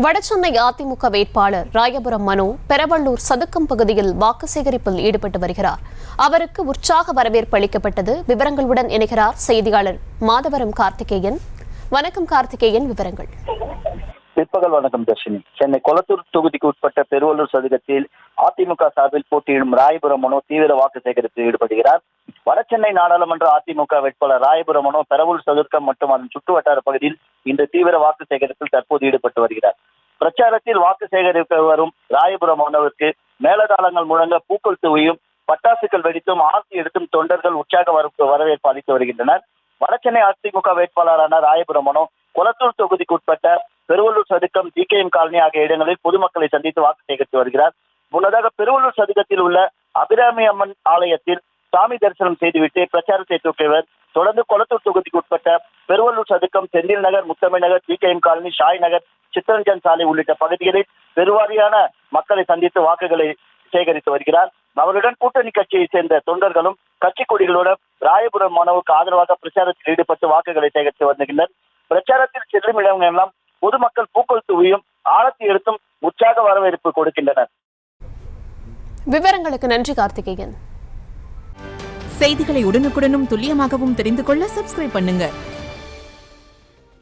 வடசென்னை அதிமுக வேட்பாளர் ராயபுரம் மனோ பெரவள்ளூர் சதுக்கம் பகுதியில் வாக்கு சேகரிப்பில் ஈடுபட்டு வருகிறார். அவருக்கு உற்சாக வரவேற்பு அளிக்கப்பட்டது. விவரங்களுடன் இணைகிறார் செய்தியாளர் மாதவரம் கார்த்திகேயன். வணக்கம் கார்த்திகேயன், விவரங்கள். பிற்பகல் வணக்கம் தர்ஷினி. சென்னை கொளத்தூர் தொகுதிக்கு உட்பட்ட பெருவள்ளூர் சதுக்கத்தில் அதிமுக சார்பில் போட்டியிடும் ராயபுரம் மனோ தீவிர வாக்கு சேகரிப்பில் ஈடுபடுகிறார். வடசென்னை நாடாளுமன்ற அதிமுக வேட்பாளர் ராயபுரம் மனோ பெரவள்ளூர் சதுக்கம் மற்றும் அதன் சுற்றுவட்டார பகுதியில் இந்த தீவிர வாக்கு சேகரிப்பில் தற்போது ஈடுபட்டு வருகிறார். பிரச்சாரத்தில் வாக்கு சேகரிக்க வரும் ராயபுரம் மனோவிற்கு மேலதாளங்கள் முழங்க பூக்கள் தூவியும் பட்டாசுகள் வெடித்தும் ஆர்த்தி எடுத்தும் தொண்டர்கள் உற்சாக வரவேற்பு அளித்து வருகின்றனர். வடசென்னை அதிமுக வேட்பாளரான ராயபுரம் மனோ கொளத்தூர் தொகுதிக்கு உட்பட்ட பெருவள்ளூர் சதுக்கம், ஜிகேஎம் காலனி ஆகிய இடங்களில் பொதுமக்களை சந்தித்து வாக்கு சேகரித்து வருகிறார். முன்னதாக பெருவள்ளூர் சதுக்கத்தில் உள்ள அபிராமி அம்மன் ஆலயத்தில் சாமி தரிசனம் செய்துவிட்டு பிரச்சாரத்தை துவக்கியவர். தொடர்ந்து கொளத்தூர் தொகுதிக்கு உட்பட்ட பெருவள்ளூர் சதுக்கம், செந்தில் நகர், முத்தமிழ் நகர், ஜிகேஎம் காலனி, ஷாய் நகர், சித்தரஞ்சன் சாலை உள்ளிட்ட பகுதிகளில் பெருவாரியான மக்களை சந்தித்து வாக்குகளை சேகரித்து வருகிறார். அவருடன் கூட்டணி கட்சியை சேர்ந்த தொண்டர்களும் கட்சி கொடிகளுடன் ராயபுரம் மனோவுக்கு ஆதரவாக பிரச்சாரத்தில் ஈடுபட்டு வாக்குகளை சேகரித்து வருகின்றனர். பிரச்சாரத்தில் செல்லும் இடங்களெல்லாம் பொதுமக்கள் பூக்கள் தூவியும் ஆரத்தி எடுத்தும் உற்சாக வரவேற்பு கொடுக்கின்றனர். விவரங்களுக்கு நன்றி கார்த்திகேயன். செய்திகளை உடனுக்குடனும் துல்லியமாகவும் தெரிந்து கொள்ள சப்ஸ்கிரைப் பண்ணுங்க.